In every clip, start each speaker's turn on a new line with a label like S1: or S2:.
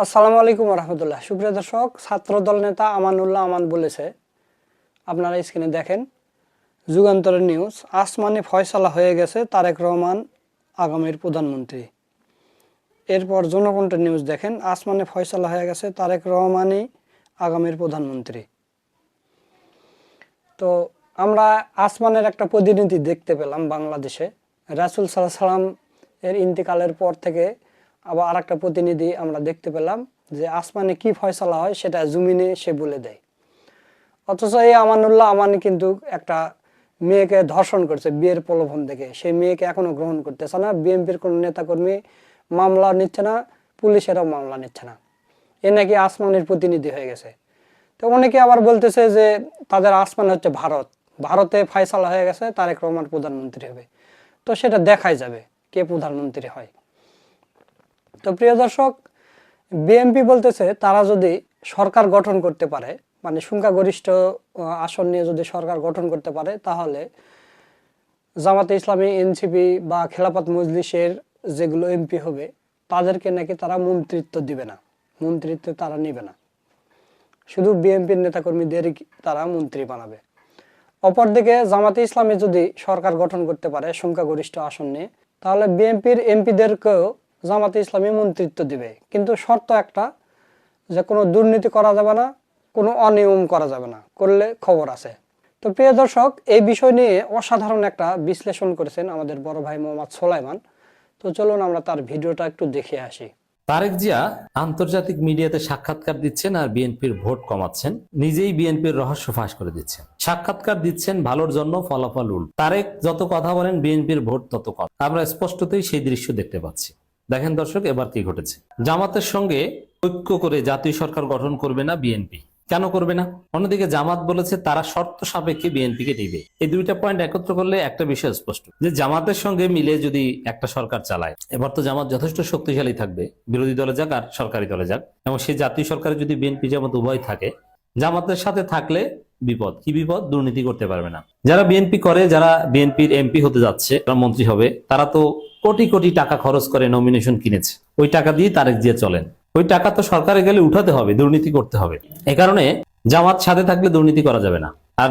S1: আসসালামু আলাইকুম রহমতুল্লাহ। সুপ্রিয় দর্শক, ছাত্রদল নেতা আমানুল্লাহ আমান বলেছে, আপনারা স্ক্রিনে দেখেন, যুগান্তরের নিউজ, আসমানে ফয়সালা হয়ে গেছে, তারেক রহমান আগামীর প্রধানমন্ত্রী। এরপর জনকণ্ঠের নিউজ দেখেন, আসমানে ফয়সালা হয়ে গেছে, তারেক রহমানই আগামীর প্রধানমন্ত্রী। তো আমরা আসমানের একটা প্রতিনিধি দেখতে পেলাম বাংলাদেশে। রাসূল সাল্লাল্লাহু আলাইহি সাল্লাম এর ইন্তিকালের পর থেকে আবার আর একটা প্রতিনিধি আমরা দেখতে পেলাম যে আসমানে কি ফয়সালা হয় সেটা জমিনে সে বলে দেয়। অথচ এই আমানুল্লাহ আমান কিন্তু একটা মেয়েকে ধর্ষণ করছে বিয়ের প্রলোভন দেখে, সেই মেয়েকে এখনো গ্রহণ করতেছে না। বিএনপির কোনো নেতাকর্মী মামলা নিচ্ছে না, পুলিশেরও মামলা নিচ্ছে না। এ নাকি আসমানের প্রতিনিধি হয়ে গেছে। তো অনেকে আবার বলতেছে যে তাদের আসমান হচ্ছে ভারত, ভারতে ফয়সালা হয়ে গেছে, তারেক রহমান প্রধানমন্ত্রী হবে। তো সেটা দেখাই যাবে কে প্রধানমন্ত্রী হয়। তো প্রিয় দর্শক, বিএনপি বলতেছে তারা যদি সরকার গঠন করতে পারে, মানে সংখ্যাগরিষ্ঠ আসন নিয়ে যদি সরকার গঠন করতে পারে, তাহলে জামাতে ইসলামী, এনসিপি বা খেলাফত মজলিসের যেগুলো এমপি হবে তাদেরকে নাকি তারা মন্ত্রিত্ব দিবে না, মন্ত্রিত্ব তারা নিবে না, শুধু বিএনপির নেতাকর্মীদের তারা মন্ত্রী বানাবে। অপরদিকে জামাতে ইসলামী যদি সরকার গঠন করতে পারে সংখ্যাগরিষ্ঠ আসন নিয়ে, তাহলে বিএনপির এমপিদেরকেও জামাতে ইসলামী মন্ত্রিত্ব দিবে, কিন্তু শর্ত একটা, যে কোনো দুর্নীতি করা যাবে না, কোনো অনিয়ম করা যাবে না, করলে খবর আছে। তো প্রিয় দর্শক, এই বিষয় নিয়ে অসাধারণ একটা বিশ্লেষণ করেছেন আমাদের বড় ভাই মোহাম্মদ সোলাইমান। তো চলুন আমরা তার ভিডিওটা একটু দেখে আসি।
S2: তারেক জিয়া আন্তর্জাতিক মিডিয়াতে সাক্ষাৎকার দিচ্ছেন আর বিএনপির ভোট কমাচ্ছেন, নিজেই বিএনপির রহস্য ফাঁস করে দিচ্ছেন। সাক্ষাৎকার দিচ্ছেন ভালোর জন্য, ফলাফল উল্টো। তারেক যত কথা বলেন বিএনপির ভোট তত কম। আমরা স্পষ্টতই সেই দৃশ্য দেখতে পাচ্ছি। দেখেন দর্শক, এবার কি ঘটেছে। জামাতের সঙ্গে ঐক্য করে জাতীয় সরকার গঠন করবে না বিএনপি। কেন করবে না? অন্যদিকে জামাত বলেছে তারা শর্ত সাপেক্ষে বিএনপিকে দিবে। এই দুইটা পয়েন্ট একত্র করলে একটা বিষয় স্পষ্ট, যে জামাতের সঙ্গে মিলে যদি একটা সরকার চালায়, এবার তো জামাত যথেষ্ট শক্তিশালী থাকবে, বিরোধী দলে যাক আর সরকারি দলে যাক, এবং সেই জাতীয় সরকারে যদি বিএনপি জামাত উভয় থাকে, জামাতের সাথে থাকলে বিপদ। কি বিপদ? দুর্নীতি করতে পারবে না। যারা বিএনপি করে, যারা বিএনপির এমপি হতে যাচ্ছে, মন্ত্রী হবে, তারা তো কোটি কোটি টাকা খরচ করে নমিনেশন কিনেছে। ওই টাকা দিয়ে তারেক জিয়া চলেন। ওই টাকা তো সরকারে গেলে উঠাতে হবে, দুর্নীতি করতে হবে। এ কারণে জামাত সাথে থাকলে দুর্নীতি করা যাবে না। আর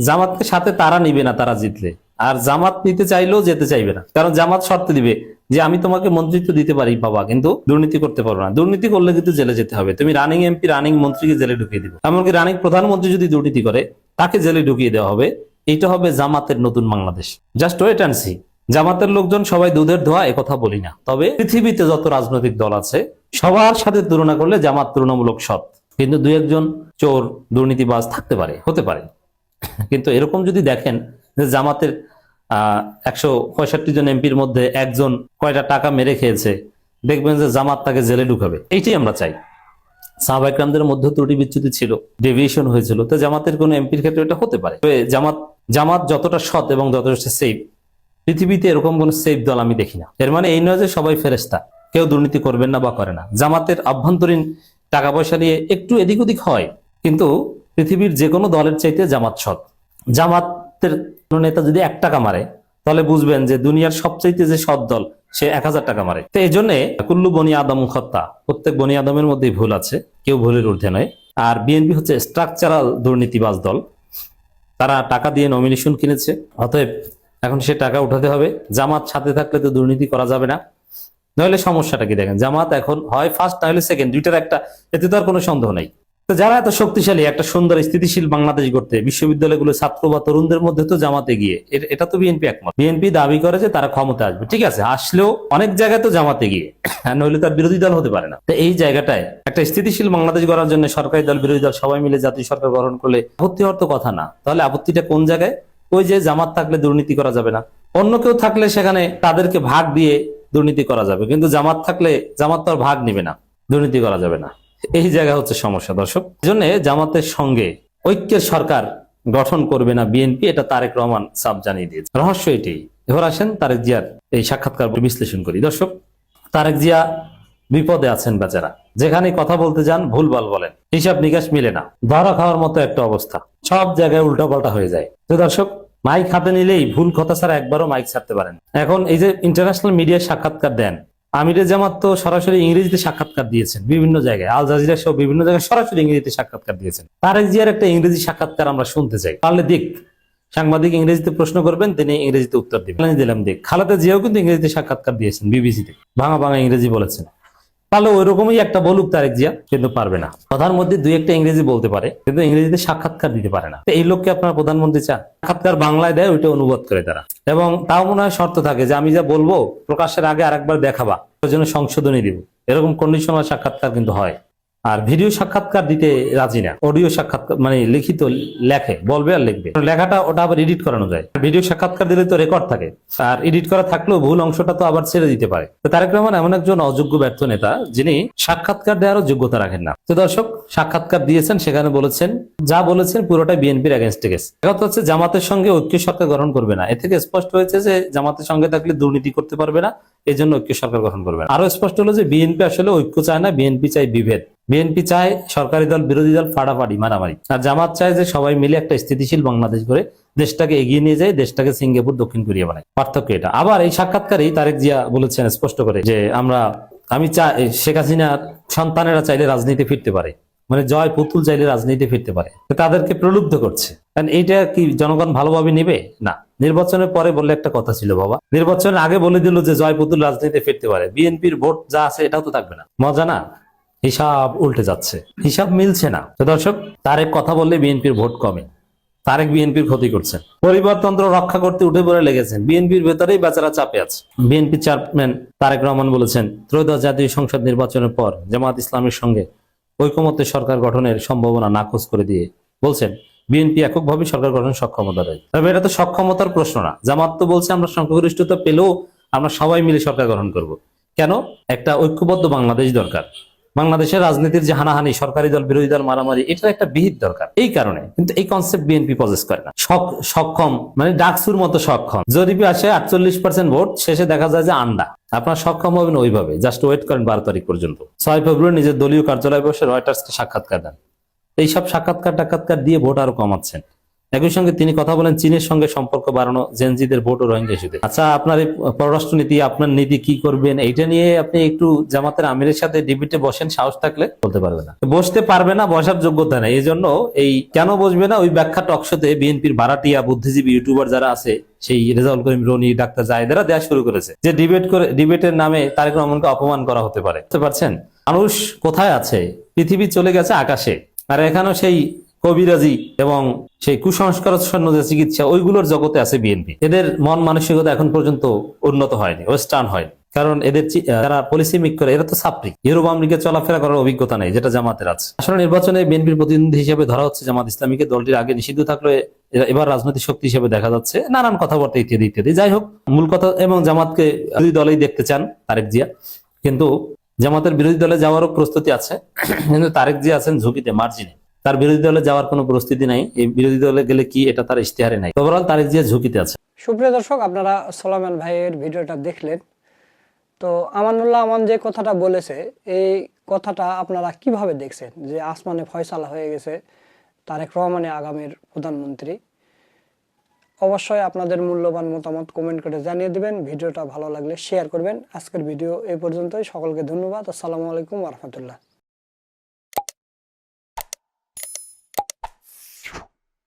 S2: জামাতকে সাথে তারা নিবে না তারা জিতলে, আর জামাত নিতে চাইলেও যেতে চাইবে না, কারণ জামাত শর্ত দিবে যে আমি তোমাকে মন্ত্রিত্ব দিতে পারি বাবা, কিন্তু দুর্নীতি করতে পারবো না। দুর্নীতি করলে কিন্তু জেলে যেতে হবে। তুমি রানিং এমপি, রানিং মন্ত্রীকে জেলে ঢুকিয়ে দিবে। এমনকি রানিং প্রধানমন্ত্রী যদি দুর্নীতি করে, তাকে জেলে ঢুকিয়ে দেওয়া হবে। এইটা হবে জামাতের নতুন Bangladesh. Just wait and see. জামাতের লোকজন সবাই দুধের ধোয়া, একথা বলি না, তবে পৃথিবীতে যত রাজনৈতিক দল আছে সবার সাথে তুলনা করলে জামাত তুলনামূলক সৎ। কিন্তু দুই একজন চোর, দুর্নীতিবাজ থাকতে পারে, হতে পারে। কিন্তু এরকম যদি দেখেন যে জামাতের 165 জন এমপির মধ্যে একজন কয়টা টাকা মেরে খেয়েছে, দেখবেন যে জামাত তাকে জেলে ঢুকাবে। এইটাই আমরা চাই। সাহাবা ইকরামদের মধ্যে ত্রুটি বিচ্যুতি ছিল, ডেভিয়েশন হয়েছিল, তো জামাতের কোন এমপির ক্ষেত্রে এটা হতে পারে। জামাত যতটা সৎ এবং যথেষ্ট সেফ, পৃথিবীতে এরকম কোন সেফ দল আমি দেখি না। এর মানে এই নয় যে সবাই ফেরেশতা, কেউ দুর্নীতি করবেন না বা করে না। জামাতের আভ্যন্তরীণ টাকা পয়সা নিয়ে একটু এদিক ওদিক হয়, কিন্তু পৃথিবীর যে কোনো দলের চাইতে জামাত সৎ। জামাতের নেতা যদি 1 টাকা মারে, তাহলে বুঝবেন যে দুনিয়ার সবচাইতে যে সৎ দল সে 1000 টাকা মারে। তো এই জন্য কুল্লু বনি আদম খত্তা, প্রত্যেক বনি আদমের মধ্যেই ভুল আছে, কেউ ভুলের ঊর্ধ্বে নয়। আর বিএনপি হচ্ছে স্ট্রাকচারাল দুর্নীতিবাজ দল। তারা টাকা দিয়ে নমিনেশন কিনেছে, অতএব এখন সে টাকা উঠাতে হবে। জামাত সাথে থাকলে তো দুর্নীতি করা যাবে না। নইলে সমস্যাটা কি দেখেন, জামাত এখন হয় ফার্স্ট নাহলে সেকেন্ড, দুইটার একটা, এতে তো আর কোনো সন্দেহ নেই। তো যারা এত শক্তিশালী, একটা সুন্দর স্থিতিশীল বাংলাদেশ গড়তে বিশ্ববিদ্যালয়গুলো ছাত্র বা তরুণদের মধ্যে তো জামাতে গিয়ে, এটা তো বিএনপি একমত। বিএনপি দাবি করে যে তারা ক্ষমতা আসবে, ঠিক আছে, আসলেও অনেক জায়গায় তো জামাতে গিয়ে, নইলে তার বিরোধী দল হতে পারে না। তো এই জায়গাটায় একটা স্থিতিশীল বাংলাদেশ গড়ার জন্য সরকারি দল, বিরোধী দল সবাই মিলে জাতীয় সরকার গঠন করলে আপত্তি হওয়ার তো কথা না। তাহলে আপত্তিটা কোন জায়গায়? ওই যে জামাত থাকলে দুর্নীতি করা যাবে না, অন্য কেউ থাকলে সেখানে তাদেরকে ভাগ দিয়ে দুর্নীতি করা যাবে, কিন্তু জামাত থাকলে জামাত তো আর ভাগ নিবে না, দুর্নীতি করা যাবে না। এই জায়গা হচ্ছে সমস্যা দর্শক। এজন্য জামাতের সঙ্গে ঐক্যের সরকার গঠন করবে না বিএনপি, এটা তারেক রহমান সাফ জানিয়ে দিয়েছে। রহস্য এটাই। এবার আসেন তারেক জিয়ার এই সাক্ষাৎকার বিশ্লেষণ করি। দর্শক, তারেক জিয়া বিপদে আছেন বেচারা। যেখানে কথা বলতে যান ভুলভাল বলেন, হিসাব নিকাশ মিলে না, ধরা খাওয়ার মতো একটা অবস্থা, সব জায়গায় উল্টাপাল্টা হয়ে যায়। তো দর্শক, মাইক হাতে নিলেই ভুল কথা ছাড়া একবারও মাইক ছাড়তে পারেন। এখন এই যে ইন্টারন্যাশনাল মিডিয়ায় সাক্ষাৎকার দেন, আমিরে জামাত তো সরাসরি ইংরেজিতে সাক্ষাৎকার দিয়েছেন বিভিন্ন জায়গায়, আল জাজিরা সহ বিভিন্ন জায়গায় সরাসরি ইংরেজিতে সাক্ষাৎকার দিয়েছেন। তারেক জিয়ার একটা ইংরেজি সাক্ষাৎকার আমরা শুনতে চাই, পারলে দিক। সাংবাদিক ইংরেজিতে প্রশ্ন করবেন, তিনি ইংরেজিতে উত্তর দিবেন, দিলাম দিক। খালেদা জিয়াও কিন্তু ইংরেজিতে সাক্ষাৎকার দিয়েছেন, বিবিসিতে ভাঙা ভাঙা ইংরেজি বলেছেন। তাহলে ওই রকমই একটা বলুক তারেক জিয়া, কিন্তু পারবে না। কথার মধ্যে দুই একটা ইংরেজি বলতে পারে, কিন্তু ইংরেজিতে সাক্ষাৎকার দিতে পারে না। তো এই লোককে আপনার প্রধানমন্ত্রী চান? সাক্ষাৎকার বাংলায় দেয়, ওইটা অনুবাদ করে তারা। এবং তাও মনে হয় শর্ত থাকে যে আমি যা বলবো প্রকাশের আগে আরেকবার দেখাবা, ওই জন্য সংশোধনী দিব, এরকম কন্ডিশনাল সাক্ষাৎকার কিন্তু হয়। আর ভিডিও সাক্ষাৎকার দিতে রাজি না, অডিও সাক্ষাৎকার মানে লিখিত লেখে, বলবে আর লিখবে, লেখাটা ওটা আবার এডিট করানো যায়। ভিডিও সাক্ষাৎকার দিলে তো রেকর্ড থাকে, আর এডিট করা থাকলেও ভুল অংশটা তো আবার ছেড়ে দিতে পারে। তো তারেক রহমান এমন একজন অযোগ্য ব্যর্থ নেতা যিনি সাক্ষাৎকার দেওয়ারও যোগ্যতা রাখেন না। তো দর্শক, সাক্ষাৎকার দিয়েছেন, সেখানে বলেছেন, যা বলেছেন পুরোটাই বিএনপির এগেনস্টে গেছে। কথা হচ্ছে জামাতের সঙ্গে ঐক্য সরকার গঠন করবে না। এ থেকে স্পষ্ট হয়েছে যে জামাতের সঙ্গে থাকলে দুর্নীতি করতে পারবে না, এই জন্য ঐক্য সরকার গঠন করবে না। আরো স্পষ্ট হলো যে বিএনপি আসলে ঐক্য চায় না, বিএনপি চায় বিভেদ। বিএনপি চায় সরকারি দল বিরোধী দল ফাড়াফাড়ি মারামারি, আর জামাত চায় যে সবাই মিলে একটা স্থিতিশীল বাংলাদেশ করে দেশটাকে এগিয়ে নিয়ে যায়, দেশটাকে সিঙ্গাপুর দক্ষিণ কোরিয়া বানায়। পার্থক্য এটা। আবার এই সাক্ষাৎকারেই তারেক জিয়া বলেছেন স্পষ্ট করে যে আমি চাই শেখ হাসিনার সন্তানেরা চাইলে রাজনীতি ফিরতে পারে, মানে জয় পুতুল চাইলে রাজনীতি ফিরতে পারে। তো তাদেরকে প্রলুব্ধ করছে। কারণ এইটা কি জনগণ ভালোভাবে নিবে? না। নির্বাচনের পরে বললে একটা কথা ছিল বাবা, নির্বাচনের আগে বলে দিল যে জয় পুতুল রাজনীতি ফিরতে পারে, বিএনপির ভোট যা আছে এটাও তো থাকবে না। মজা না? হিসাব উল্টে যাচ্ছে, হিসাব মিলছে না। তো দর্শক, তারেক কথা বললে বিএনপির ভোট কমে, তারেক বিএনপির ক্ষতি করছেন। পরিবারতন্ত্র রক্ষা করতে উঠে পড়ে লেগেছেন, বিএনপির ভেতরেই বেচারা চাপে আছে। বিএনপি চেয়ারম্যান তারেক রহমান বলেছেন, ত্রয়োদশ জাতীয় সংসদ নির্বাচনের পর জামাত ইসলামের সঙ্গে ঐকমত্যে সরকার গঠনের সম্ভাবনা নাকচ করে দিয়ে বলছেন বিএনপি এককভাবে সরকার গঠনের সক্ষমতা রয়েছে। তবে এটা তো সক্ষমতার প্রশ্ন না। জামাত তো বলছে আমরা সংখ্যাগরিষ্ঠতা পেলেও আমরা সবাই মিলে সরকার গঠন করব। কেন? একটা ঐক্যবদ্ধ বাংলাদেশ দরকার। বাংলাদেশের রাজনীতির যে হানাহানি, সরকারি দল বিরোধী দল মারামারি, এটার একটা বিহিত দরকার। এই কারণে কিন্তু এই কনসেপ্ট বিএনপি পজেস করে না। সক্ষম মানে ডাকসুর মতো সক্ষম। জরিপে আসে 48% ভোট, শেষে দেখা যায় যে আন্ডা। আপনার সক্ষম হবেন ওইভাবে, জাস্ট ওয়েট করেন 12 তারিখ পর্যন্ত। 6 ফেব্রুয়ারি নিজের দলীয় কার্যালয়ে বসে রয়টার্সকে সাক্ষাৎকার দেন। এইসব সাক্ষাৎকার দিয়ে ভোট আরো কমাচ্ছেন। একই সঙ্গে তিনি কথা বলেন চীনের সঙ্গে সম্পর্ক বাড়ানো, জেনজিদের ভোট ও রোহিঙ্গা ইস্যুতে। আচ্ছা, আপনার এই পররাষ্ট্র নীতি, আপনার নীতি কি করবেন, এইটা নিয়ে আপনি একটু জামাতের আমিরের সাথে ডিবেটে বসেন, সাহস থাকলে। বলতে পারবে না, বসতে পারবে না, বসার যোগ্যতা নেই। এই জন্য এই কেন বসবে না, ওই ব্যাখ্যা টকশোতে বিএনপির ভাড়াটিয়া বুদ্ধিজীবী ইউটিউবার যারা আছে, সেই রেজাউল করিম রনি, ডাক্তার জায়েদেরা দেওয়া শুরু করেছে যে ডিবেটের নামে তারেক রহমানকে অপমান করা হতে পারে। বুঝতে পারছেন মানুষ কোথায় আছে? পৃথিবী চলে গেছে আকাশে, আর এখানেও সেই কবিরাজি এবং সেই কুসংস্কারচ্ছন্ন যে চিকিৎসা, ওইগুলোর জগতে আছে বিএনপি। এদের মন মানসিকতা এখন পর্যন্ত উন্নত হয়নি, ওয়েস্টার্ন হয়নি। কারণ এদের যারা পলিসি মেক করে, এরা তো ছাত্রী, ইউরোপ আমেরিকা চলাফেরা করার অভিজ্ঞতা নেই, যেটা জামাতের আছে। আসলে নির্বাচনে বিএনপির প্রতিনিধি হিসেবে ধরা হচ্ছে জামাত ইসলামীকে। দলটির আগে নিষিদ্ধ থাকলে এবার রাজনৈতিক শক্তি হিসেবে দেখা যাচ্ছে, নানান কথাবার্তা ইত্যাদি ইত্যাদি। যাই হোক, মূল কথা, এবং জামাতকে দুই দলেই দেখতে চান তারেক জিয়া, কিন্তু জামাতের বিরোধী দলে যাওয়ারও প্রস্তুতি আছে। কিন্তু তারেক জিয়া আছেন ঝুঁকিতে, মার্জিনে। তার বিরোধী দলে যাওয়ার কোনো প্রস্তুতি নাই। এই বিরোধী দলে গেলে কি, এটা তার ইশতেহারে নাই। ওভারঅল তারেক জিয়া ঝুঁকিতে আছে।
S1: সুপ্রিয় দর্শক, আপনারা সোলাইমান ভাইয়ের ভিডিওটা দেখলেন। তো আমানুল্লাহ আমান যে কথাটা বলেছে, এই কথাটা আপনারা কিভাবে দেখছেন যে আসমানে ফয়সালা হয়ে গেছে, তারেক রহমানে আগামীর প্রধানমন্ত্রী? অবশ্যই আপনাদের মূল্যবান মতামত কমেন্ট করে জানিয়ে দিবেন। ভিডিওটা ভালো লাগলে শেয়ার করবেন। আজকের ভিডিও এই পর্যন্তই। সকলকে ধন্যবাদ। আসসালামু আলাইকুম ওয়া রাহমাতুল্লাহ।